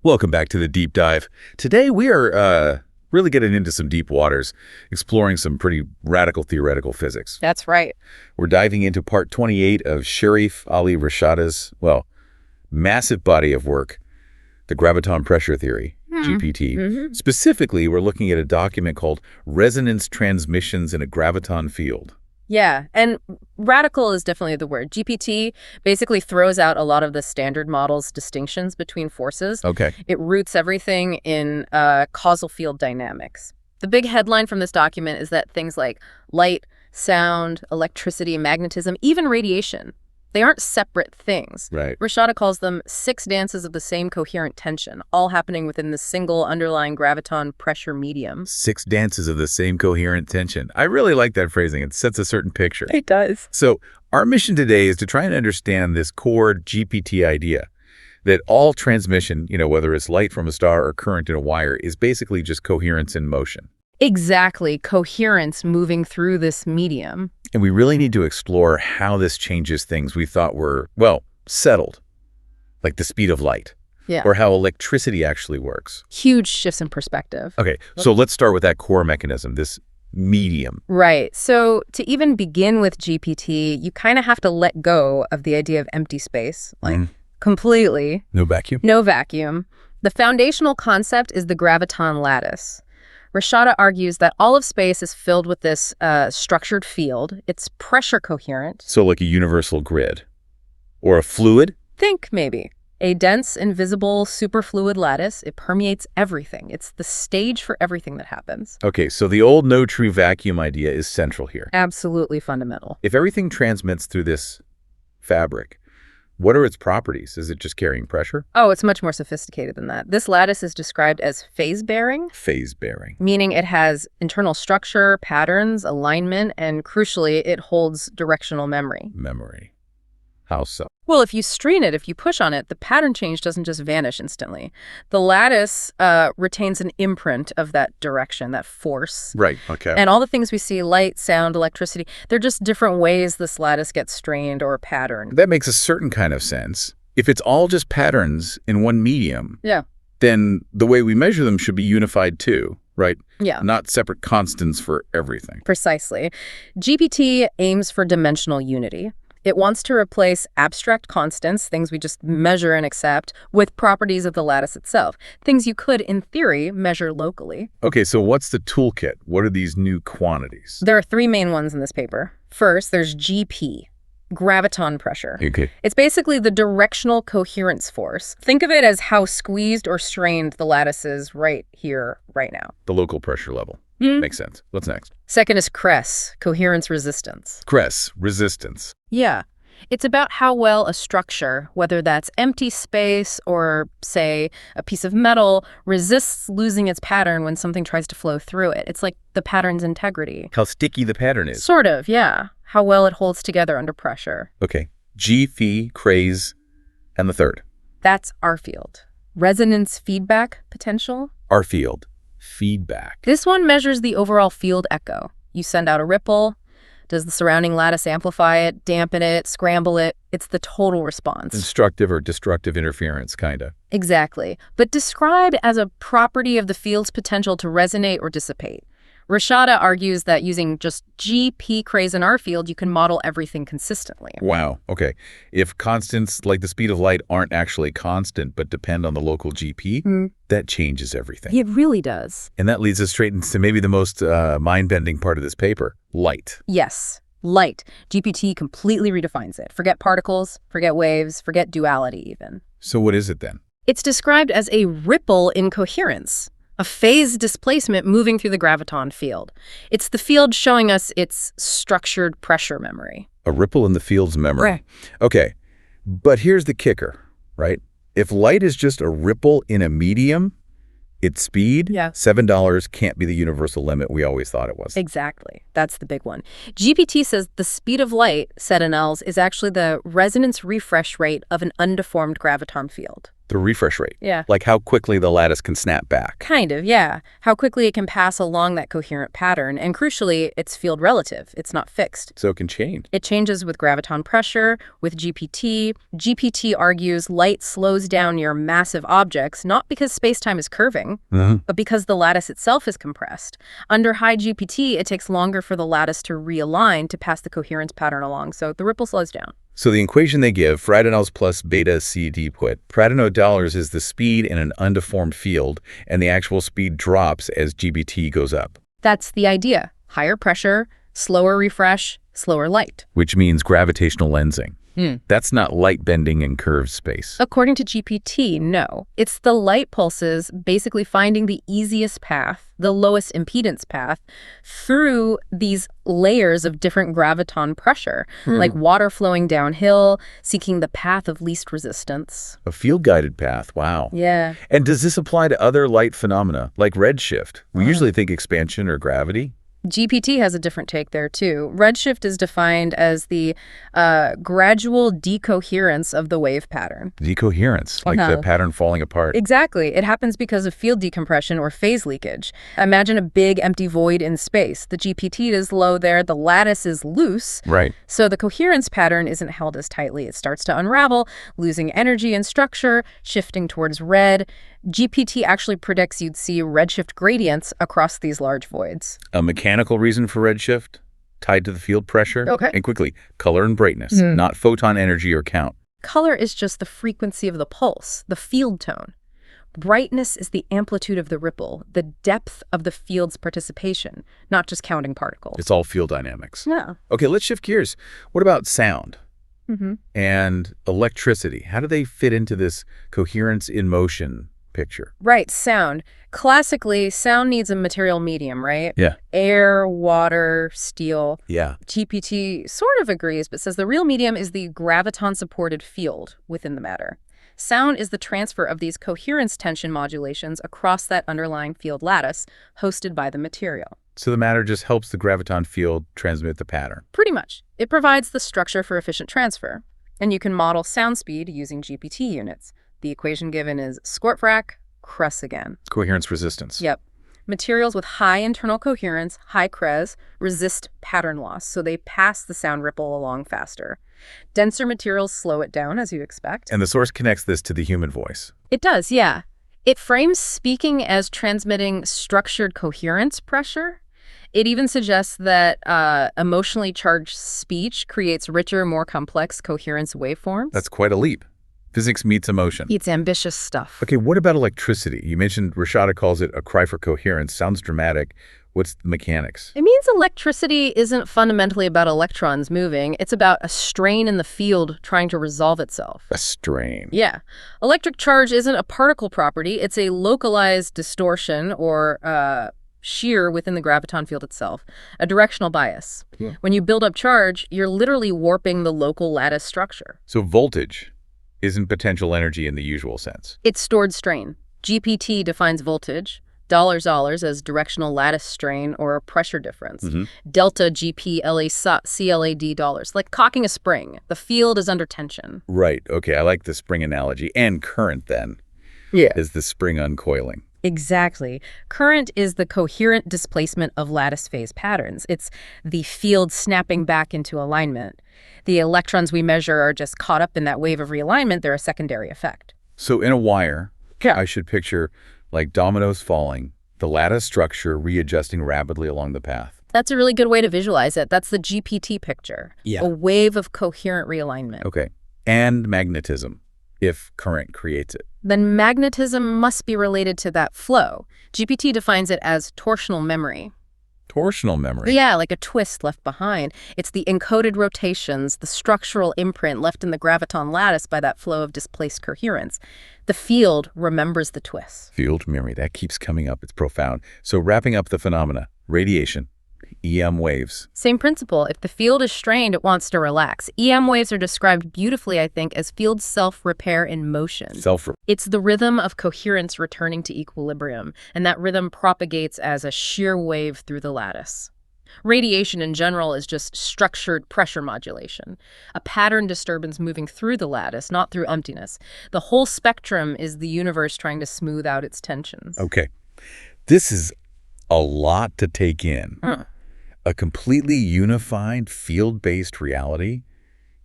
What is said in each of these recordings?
Welcome back to the Deep Dive. Today we are really getting into some deep waters, exploring some pretty radical theoretical physics. That's right. We're diving into part 28 of Sharif Ali Rashada's, massive body of work, the Graviton Pressure Theory, GPT. Specifically, we're looking at a document called Resonance Transmissions in a Graviton Field. Yeah, and radical is definitely the word. GPT basically throws out a lot of the standard model's distinctions between forces. Okay. It roots everything in causal field dynamics. The big headline from this document is that things like light, sound, electricity, magnetism, even radiation, they aren't separate things. Right. Rashada calls them 6 dances of the same coherent tension, all happening within the single underlying graviton pressure medium. 6 dances of the same coherent tension. I really like that phrasing. It sets a certain picture. It does. So our mission today is to try and understand this core GPT idea that all transmission, whether it's light from a star or current in a wire, is basically just coherence in motion. Exactly. Coherence moving through this medium. And we really need to explore how this changes things we thought were, settled, like the speed of light. Yeah. Or how electricity actually works. Huge shifts in perspective. Okay, so let's start with that core mechanism, this medium. Right. So to even begin with GPT, you kind of have to let go of the idea of empty space, completely. No vacuum? No vacuum. The foundational concept is the graviton lattice. Rashada argues that all of space is filled with this structured field. It's pressure coherent. So like a universal grid. Or a fluid? Think, maybe. A dense, invisible, superfluid lattice. It permeates everything. It's the stage for everything that happens. Okay, so the old no true vacuum idea is central here. Absolutely fundamental. If everything transmits through this fabric, what are its properties? Is it just carrying pressure? Oh, it's much more sophisticated than that. This lattice is described as phase-bearing. Phase-bearing. Meaning it has internal structure, patterns, alignment, and crucially, it holds directional memory. Memory. How so? Well, if you strain it, if you push on it, the pattern change doesn't just vanish instantly. The lattice retains an imprint of that direction, that force. Right, okay. And all the things we see, light, sound, electricity, they're just different ways this lattice gets strained or patterned. That makes a certain kind of sense. If it's all just patterns in one medium, yeah, then the way we measure them should be unified too, right? Yeah. Not separate constants for everything. Precisely. GPT aims for dimensional unity. It wants to replace abstract constants, things we just measure and accept, with properties of the lattice itself, things you could, in theory, measure locally. Okay, so what's the toolkit? What are these new quantities? There are 3 main ones in this paper. First, there's GP, graviton pressure. Okay. It's basically the directional coherence force. Think of it as how squeezed or strained the lattice is right here, right now. The local pressure level. Makes sense. What's next? Second is CRES, coherence resistance. CRES, resistance. Yeah. It's about how well a structure, whether that's empty space or, say, a piece of metal, resists losing its pattern when something tries to flow through it. It's like the pattern's integrity. How sticky the pattern is. Sort of, yeah. How well it holds together under pressure. Okay. G, phi, craze, and the third. That's our field. Resonance feedback potential. Our field. Feedback. This one measures the overall field echo. You send out a ripple. Does the surrounding lattice amplify it, dampen it, scramble it? It's the total response. Instructive or destructive interference, kind of. Exactly. But described as a property of the field's potential to resonate or dissipate. Rashada argues that using just GP craze in our field, you can model everything consistently. Wow. Okay. If constants like the speed of light aren't actually constant but depend on the local GP, that changes everything. It really does. And that leads us straight into maybe the most mind-bending part of this paper, light. Yes. Light. GPT completely redefines it. Forget particles, forget waves, forget duality even. So what is it then? It's described as a ripple in coherence. A phase displacement moving through the graviton field. It's the field showing us its structured pressure memory. A ripple in the field's memory. Right. Okay, but here's the kicker, right? If light is just a ripple in a medium, its speed, $7 can't be the universal limit we always thought it was. Exactly. That's the big one. GPT says the speed of light, said in L's, is actually the resonance refresh rate of an undeformed graviton field. The refresh rate. Yeah. Like how quickly the lattice can snap back. Kind of, yeah. How quickly it can pass along that coherent pattern. And crucially, it's field relative. It's not fixed. So it can change. It changes with graviton pressure, with GPT. GPT argues light slows down near massive objects, not because space-time is curving, but because the lattice itself is compressed. Under high GPT, it takes longer for the lattice to realign to pass the coherence pattern along, so the ripple slows down. So the equation they give, Fradonel's plus beta C dput. Fradonel dollars is the speed in an undeformed field, and the actual speed drops as GBT goes up. That's the idea. Higher pressure, slower refresh, slower light. Which means gravitational lensing. That's not light bending in curved space. According to GPT, no. It's the light pulses basically finding the easiest path, the lowest impedance path, through these layers of different graviton pressure, like water flowing downhill, seeking the path of least resistance. A field-guided path, wow. Yeah. And does this apply to other light phenomena, like redshift? We usually think expansion or gravity. GPT has a different take there, too. Redshift is defined as the gradual decoherence of the wave pattern. Decoherence, like the pattern falling apart. Exactly. It happens because of field decompression or phase leakage. Imagine a big empty void in space. The GPT is low there, the lattice is loose. Right. So the coherence pattern isn't held as tightly. It starts to unravel, losing energy and structure, shifting towards red. GPT actually predicts you'd see redshift gradients across these large voids. A mechanical reason for redshift? Tied to the field pressure? Okay. And quickly, color and brightness, not photon energy or count. Color is just the frequency of the pulse, the field tone. Brightness is the amplitude of the ripple, the depth of the field's participation, not just counting particles. It's all field dynamics. Yeah. Okay, let's shift gears. What about sound? And electricity? How do they fit into this coherence in motion picture? Right, sound. Classically, sound needs a material medium, right? Yeah. Air, water, steel. Yeah. GPT sort of agrees, but says the real medium is the graviton-supported field within the matter. Sound is the transfer of these coherence tension modulations across that underlying field lattice hosted by the material. So the matter just helps the graviton field transmit the pattern. Pretty much. It provides the structure for efficient transfer. And you can model sound speed using GPT units. The equation given is squartfrac, crus again. Coherence resistance. Yep. Materials with high internal coherence, high CRES, resist pattern loss, so they pass the sound ripple along faster. Denser materials slow it down, as you expect. And the source connects this to the human voice. It does, yeah. It frames speaking as transmitting structured coherence pressure. It even suggests that emotionally charged speech creates richer, more complex coherence waveforms. That's quite a leap. Physics meets emotion. It's ambitious stuff. Okay, what about electricity? You mentioned Rashada calls it a cry for coherence. Sounds dramatic. What's the mechanics? It means electricity isn't fundamentally about electrons moving. It's about a strain in the field trying to resolve itself. A strain. Yeah. Electric charge isn't a particle property. It's a localized distortion or shear within the graviton field itself, a directional bias. Yeah. When you build up charge, you're literally warping the local lattice structure. So voltage isn't potential energy in the usual sense. It's stored strain. GPT defines voltage, dollars as directional lattice strain or pressure difference. Delta GP CLAD dollars, like cocking a spring. The field is under tension. Right. Okay, I like the spring analogy. And current, then, is the spring uncoiling. Exactly. Current is the coherent displacement of lattice phase patterns. It's the field snapping back into alignment. The electrons we measure are just caught up in that wave of realignment. They're a secondary effect. So in a wire, I should picture like dominoes falling, the lattice structure readjusting rapidly along the path. That's a really good way to visualize it. That's the GPT picture. Yeah. A wave of coherent realignment. Okay. And magnetism, if current creates it. Then magnetism must be related to that flow. GPT defines it as torsional memory. Torsional memory? Yeah, like a twist left behind. It's the encoded rotations, the structural imprint left in the graviton lattice by that flow of displaced coherence. The field remembers the twist. Field memory, that keeps coming up. It's profound. So wrapping up the phenomena, radiation, EM waves. Same principle. If the field is strained, it wants to relax. EM waves are described beautifully, I think, as field self-repair in motion. It's the rhythm of coherence returning to equilibrium, and that rhythm propagates as a shear wave through the lattice. Radiation in general is just structured pressure modulation, a pattern disturbance moving through the lattice, not through emptiness. The whole spectrum is the universe trying to smooth out its tensions. Okay. This is a lot to take in. A completely unified, field-based reality.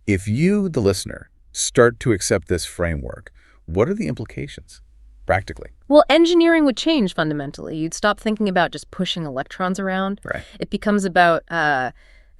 If you, the listener, start to accept this framework, what are the implications, practically? Well, engineering would change fundamentally. You'd stop thinking about just pushing electrons around. Right. It becomes about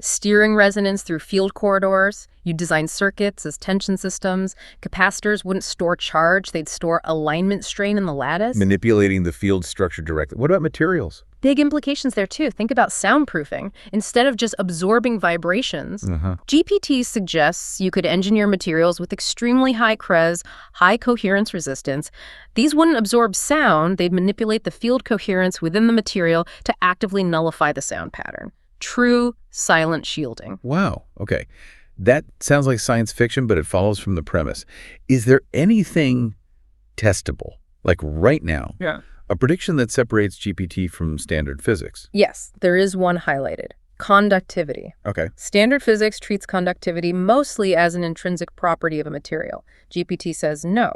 steering resonance through field corridors. You design circuits as tension systems. Capacitors wouldn't store charge. They'd store alignment strain in the lattice. Manipulating the field structure directly. What about materials? Big implications there, too. Think about soundproofing. Instead of just absorbing vibrations, GPT suggests you could engineer materials with extremely high CRES, high coherence resistance. These wouldn't absorb sound. They'd manipulate the field coherence within the material to actively nullify the sound pattern. True silent shielding. Wow. Okay. That sounds like science fiction, but it follows from the premise. Is there anything testable, like right now? Yeah. A prediction that separates GPT from standard physics? Yes, there is one highlighted. Conductivity. Okay. Standard physics treats conductivity mostly as an intrinsic property of a material. GPT says no.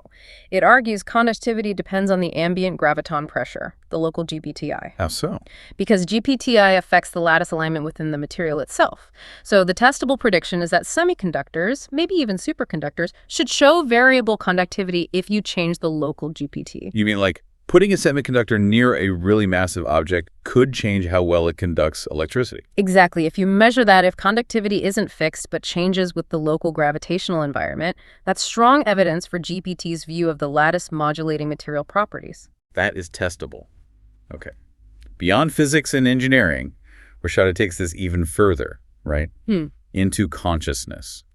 It argues conductivity depends on the ambient graviton pressure, the local GPTI. How so? Because GPTI affects the lattice alignment within the material itself. So the testable prediction is that semiconductors, maybe even superconductors, should show variable conductivity if you change the local GPT. You mean like putting a semiconductor near a really massive object could change how well it conducts electricity? Exactly. If you measure that, if conductivity isn't fixed but changes with the local gravitational environment, that's strong evidence for GPT's view of the lattice modulating material properties. That is testable. Okay. Beyond physics and engineering, Rashada takes this even further, right? Into consciousness.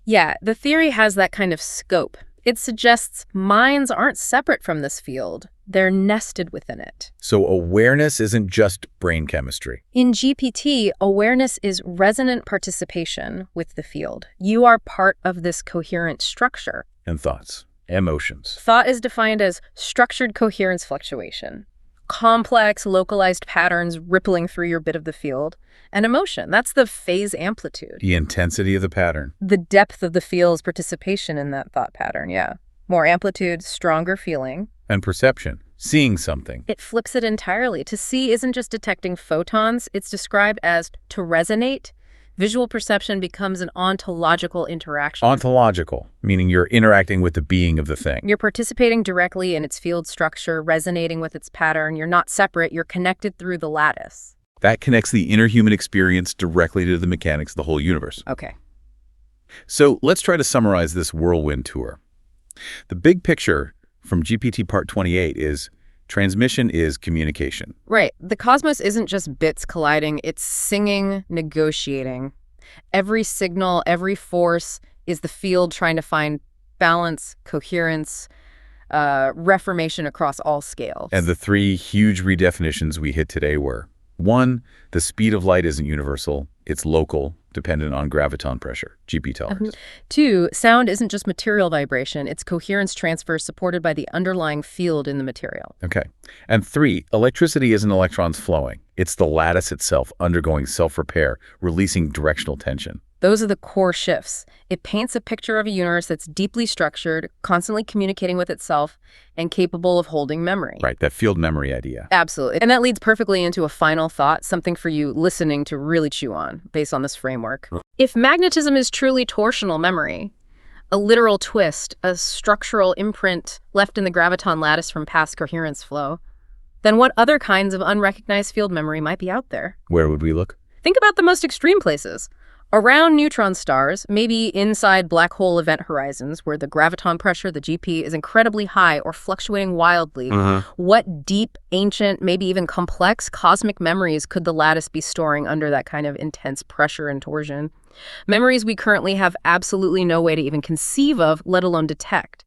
Yeah, the theory has that kind of scope. It suggests minds aren't separate from this field. They're nested within it. So awareness isn't just brain chemistry. In GPT, awareness is resonant participation with the field. You are part of this coherent structure. And thoughts, emotions. Thought is defined as structured coherence fluctuation. Complex, localized patterns rippling through your bit of the field. And emotion, that's the phase amplitude. The intensity of the pattern. The depth of the field's participation in that thought pattern, yeah. More amplitude, stronger feeling. And perception, seeing something. It flips it entirely. To see isn't just detecting photons, it's described as to resonate. Visual perception becomes an ontological interaction. Ontological, meaning you're interacting with the being of the thing. You're participating directly in its field structure, resonating with its pattern. You're not separate, you're connected through the lattice. That connects the inner human experience directly to the mechanics of the whole universe. Okay. So let's try to summarize this whirlwind tour. The big picture from GPT Part 28 is transmission is communication. Right. The cosmos isn't just bits colliding, it's singing, negotiating. Every signal, every force is the field trying to find balance, coherence, reformation across all scales. And the three huge redefinitions we hit today were: 1, the speed of light isn't universal, it's local, dependent on graviton pressure, GP tells us. 2, sound isn't just material vibration, it's coherence transfer supported by the underlying field in the material. Okay. And 3, electricity isn't electrons flowing. It's the lattice itself undergoing self-repair, releasing directional tension. Those are the core shifts. It paints a picture of a universe that's deeply structured, constantly communicating with itself, and capable of holding memory. Right, that field memory idea. Absolutely. And that leads perfectly into a final thought, something for you listening to really chew on, based on this framework. If magnetism is truly torsional memory, a literal twist, a structural imprint left in the graviton lattice from past coherence flow, then what other kinds of unrecognized field memory might be out there? Where would we look? Think about the most extreme places. Around neutron stars, maybe inside black hole event horizons where the graviton pressure, the GP, is incredibly high or fluctuating wildly. What deep, ancient, maybe even complex cosmic memories could the lattice be storing under that kind of intense pressure and torsion? Memories we currently have absolutely no way to even conceive of, let alone detect.